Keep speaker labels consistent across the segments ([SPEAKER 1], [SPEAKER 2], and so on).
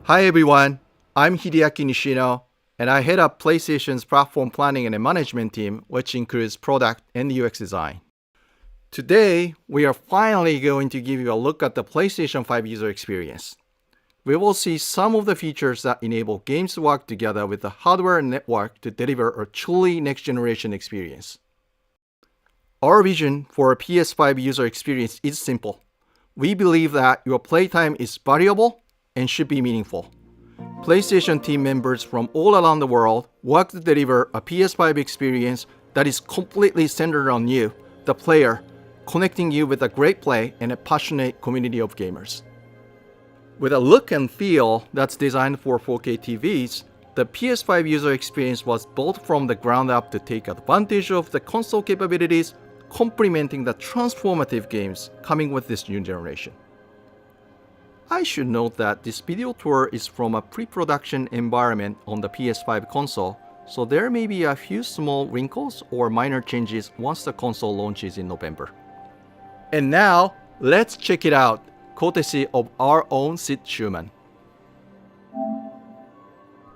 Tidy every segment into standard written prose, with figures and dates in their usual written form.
[SPEAKER 1] Hi everyone, I'm Hideaki Nishino, and I head up PlayStation's platform planning and management team, which includes product and UX design. Today, we are finally going to give you a look at the PlayStation 5 user experience. We will see some of the features that enable games to work together with the hardware and network to deliver a truly next-generation experience. Our vision for a PS5 user experience is simple. We believe that your playtime is valuable and should be meaningful. PlayStation team members from all around the world work to deliver a PS5 experience that is completely centered on you, the player, connecting you with a great play and a passionate community of gamers. With a look and feel that's designed for 4K TVs, the PS5 user experience was built from the ground up to take advantage of the console capabilities, complementing the transformative games coming with this new generation. I should note that this video tour is from a pre-production environment on the PS5 console, so there may be a few small wrinkles or minor changes once the console launches in November. And now, let's check it out, courtesy of our own Sid Schumann.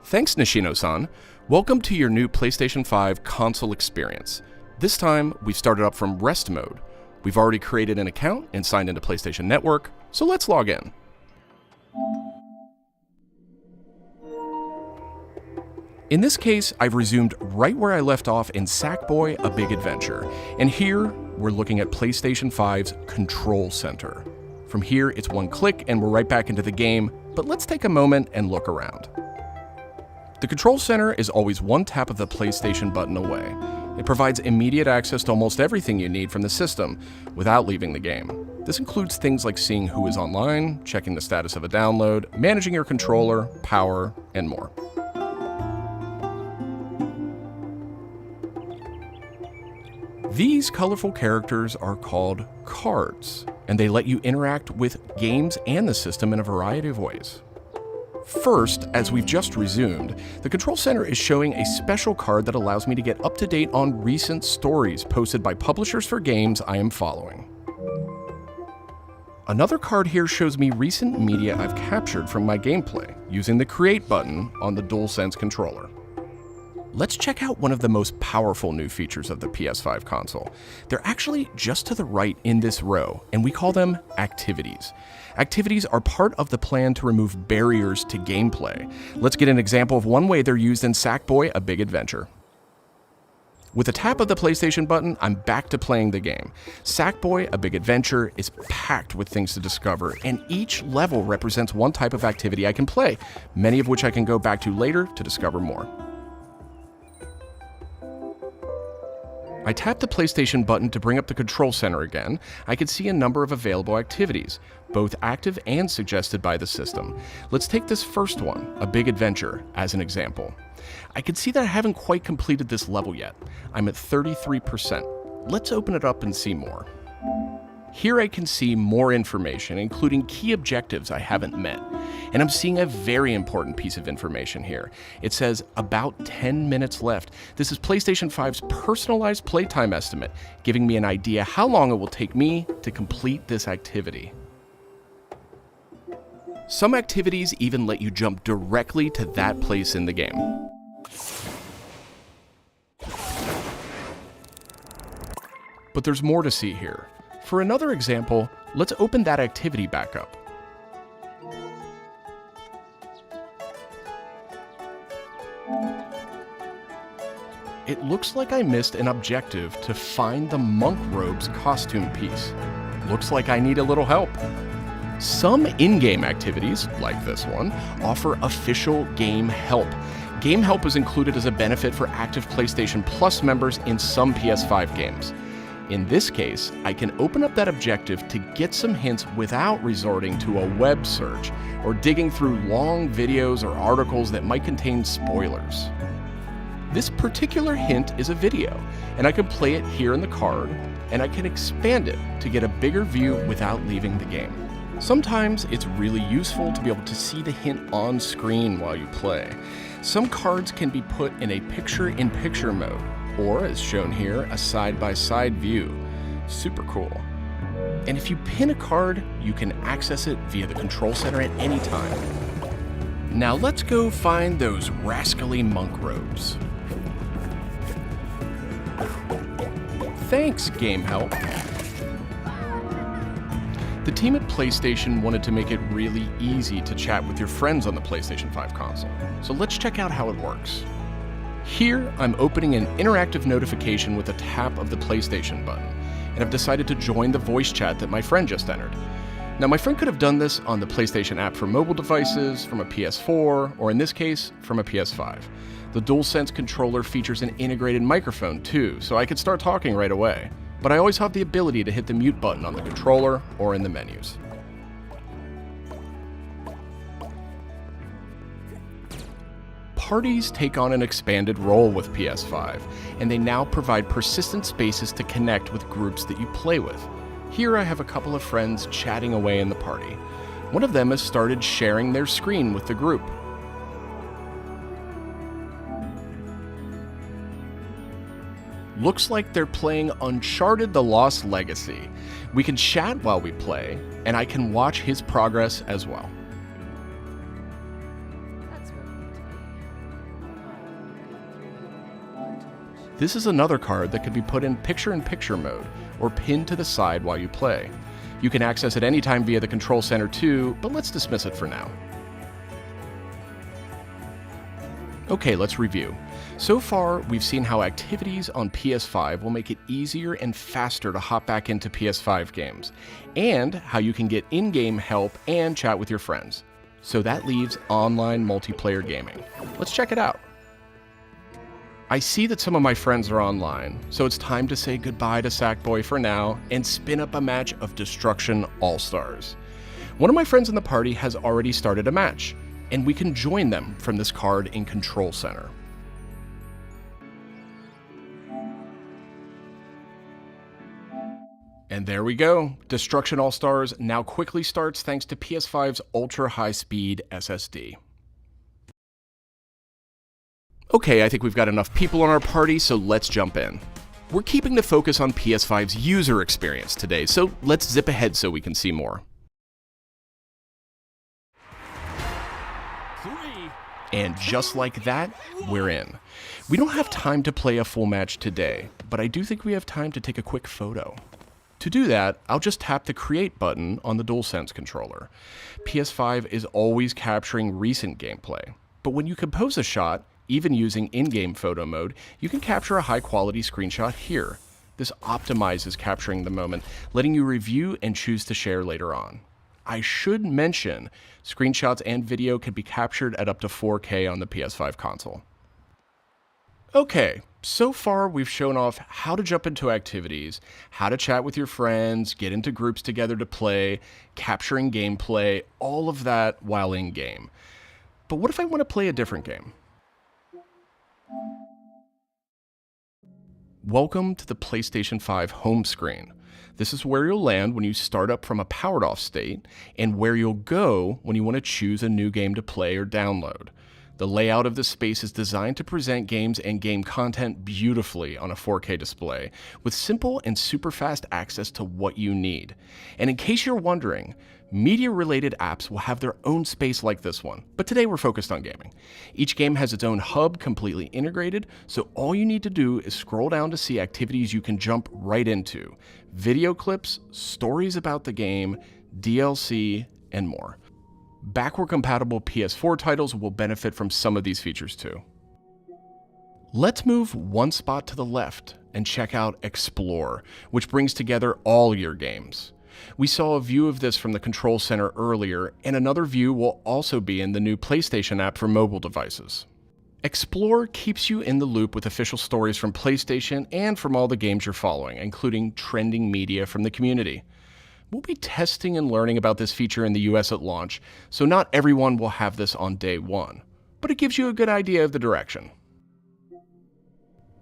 [SPEAKER 2] Thanks, Nishino-san. Welcome to your new PlayStation 5 console experience. This time, we've started up from rest mode. We've already created an account and signed into PlayStation Network, so let's log in. In this case, I've resumed right where I left off in Sackboy: A Big Adventure, and here we're looking at PlayStation 5's Control Center. From here, it's one click and we're right back into the game, but let's take a moment and look around. The Control Center is always one tap of the PlayStation button away. It provides immediate access to almost everything you need from the system without leaving the game. This includes things like seeing who is online, checking the status of a download, managing your controller, power, and more. These colorful characters are called cards, and they let you interact with games and the system in a variety of ways. First, as we've just resumed, the Control Center is showing a special card that allows me to get up to date on recent stories posted by publishers for games I am following. Another card here shows me recent media I've captured from my gameplay using the Create button on the DualSense controller. Let's check out one of the most powerful new features of the PS5 console. They're actually just to the right in this row, and we call them activities. Activities are part of the plan to remove barriers to gameplay. Let's get an example of one way they're used in Sackboy: A Big Adventure. With a tap of the PlayStation button, I'm back to playing the game. Sackboy: A Big Adventure is packed with things to discover, and each level represents one type of activity I can play, many of which I can go back to later to discover more. I tap the PlayStation button to bring up the Control Center again. I can see a number of available activities, both active and suggested by the system. Let's take this first one, A Big Adventure, as an example. I can see that I haven't quite completed this level yet. I'm at 33%. Let's open it up and see more. Here I can see more information, including key objectives I haven't met. And I'm seeing a very important piece of information here. It says about 10 minutes left. This is PlayStation 5's personalized playtime estimate, giving me an idea how long it will take me to complete this activity. Some activities even let you jump directly to that place in the game. But there's more to see here. For another example, let's open that activity back up. It looks like I missed an objective to find the monk robe's costume piece. Looks like I need a little help. Some in-game activities, like this one, offer official game help. Game help is included as a benefit for active PlayStation Plus members in some PS5 games. In this case, I can open up that objective to get some hints without resorting to a web search or digging through long videos or articles that might contain spoilers. This particular hint is a video, and I can play it here in the card, and I can expand it to get a bigger view without leaving the game. Sometimes it's really useful to be able to see the hint on screen while you play. Some cards can be put in a picture-in-picture mode, or as shown here, a side-by-side view. Super cool. And if you pin a card, you can access it via the Control Center at any time. Now let's go find those rascally monk robes. Thanks, Game Help. The team at PlayStation wanted to make it really easy to chat with your friends on the PlayStation 5 console, so let's check out how it works. Here, I'm opening an interactive notification with a tap of the PlayStation button, and I've decided to join the voice chat that my friend just entered. Now, my friend could have done this on the PlayStation app for mobile devices, from a PS4, or in this case, from a PS5. The DualSense controller features an integrated microphone too, so I could start talking right away. But I always have the ability to hit the mute button on the controller or in the menus. Parties take on an expanded role with PS5, and they now provide persistent spaces to connect with groups that you play with. Here I have a couple of friends chatting away in the party. One of them has started sharing their screen with the group. Looks like they're playing Uncharted: The Lost Legacy. We can chat while we play, and I can watch his progress as well. This is another card that could be put in picture-in-picture mode, or pinned to the side while you play. You can access it anytime via the control center too, but let's dismiss it for now. Okay, let's review. So far, we've seen how activities on PS5 will make it easier and faster to hop back into PS5 games, and how you can get in-game help and chat with your friends. So that leaves online multiplayer gaming. Let's check it out. I see that some of my friends are online, so it's time to say goodbye to Sackboy for now and spin up a match of Destruction All-Stars. One of my friends in the party has already started a match, and we can join them from this card in Control Center. And there we go. Destruction All-Stars now quickly starts thanks to PS5's ultra-high-speed SSD. Okay, I think we've got enough people on our party, so let's jump in. We're keeping the focus on PS5's user experience today, so let's zip ahead so we can see more. And just like that, we're in. We don't have time to play a full match today, but I do think we have time to take a quick photo. To do that, I'll just tap the Create button on the DualSense controller. PS5 is always capturing recent gameplay, but when you compose a shot, even using in-game photo mode, you can capture a high-quality screenshot here. This optimizes capturing the moment, letting you review and choose to share later on. I should mention, screenshots and video can be captured at up to 4K on the PS5 console. Okay, so far we've shown off how to jump into activities, how to chat with your friends, get into groups together to play, capturing gameplay, all of that while in-game. But what if I want to play a different game? Welcome to the PlayStation 5 home screen. This is where you'll land when you start up from a powered off state, and where you'll go when you want to choose a new game to play or download. The layout of this space is designed to present games and game content beautifully on a 4K display, with simple and super fast access to what you need. And in case you're wondering, media-related apps will have their own space like this one, but today we're focused on gaming. Each game has its own hub completely integrated, so all you need to do is scroll down to see activities you can jump right into. Video clips, stories about the game, DLC, and more. Backward-compatible PS4 titles will benefit from some of these features too. Let's move one spot to the left and check out Explore, which brings together all your games. We saw a view of this from the Control Center earlier, and another view will also be in the new PlayStation app for mobile devices. Explore keeps you in the loop with official stories from PlayStation and from all the games you're following, including trending media from the community. We'll be testing and learning about this feature in the US at launch, so not everyone will have this on day one, but it gives you a good idea of the direction.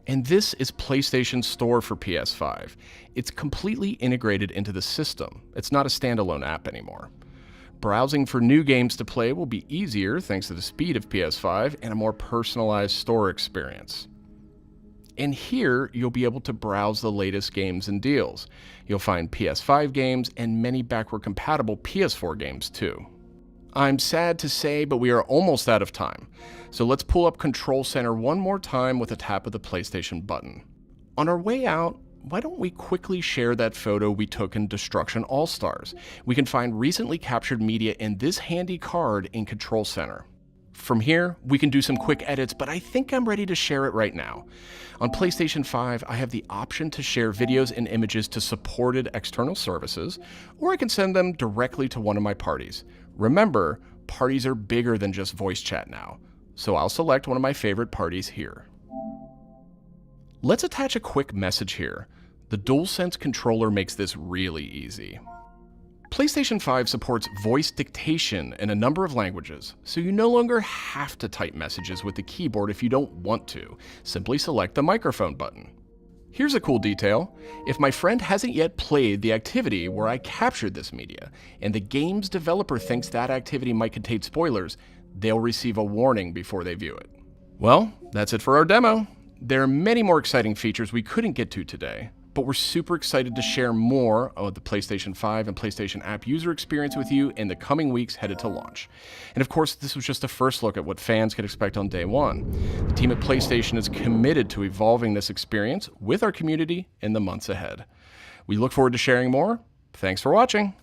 [SPEAKER 2] And this is PlayStation's store for PS5. It's completely integrated into the system. It's not a standalone app anymore. Browsing for new games to play will be easier thanks to the speed of PS5 and a more personalized store experience. And here, you'll be able to browse the latest games and deals. You'll find PS5 games and many backward-compatible PS4 games too. I'm sad to say, but we are almost out of time. So let's pull up Control Center one more time with a tap of the PlayStation button. On our way out, why don't we quickly share that photo we took in Destruction All-Stars? We can find recently captured media in this handy card in Control Center. From here, we can do some quick edits, but I think I'm ready to share it right now. On PlayStation 5, I have the option to share videos and images to supported external services, or I can send them directly to one of my parties. Remember, parties are bigger than just voice chat now, so I'll select one of my favorite parties here. Let's attach a quick message here. The DualSense controller makes this really easy. PlayStation 5 supports voice dictation in a number of languages, so you no longer have to type messages with the keyboard if you don't want to. Simply select the microphone button. Here's a cool detail. If my friend hasn't yet played the activity where I captured this media, and the game's developer thinks that activity might contain spoilers, they'll receive a warning before they view it. Well, that's it for our demo. There are many more exciting features we couldn't get to today, but we're super excited to share more of the PlayStation 5 and PlayStation App user experience with you in the coming weeks headed to launch. And of course, this was just a first look at what fans can expect on day one. The team at PlayStation is committed to evolving this experience with our community in the months ahead. We look forward to sharing more. Thanks for watching.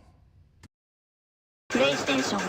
[SPEAKER 3] PlayStation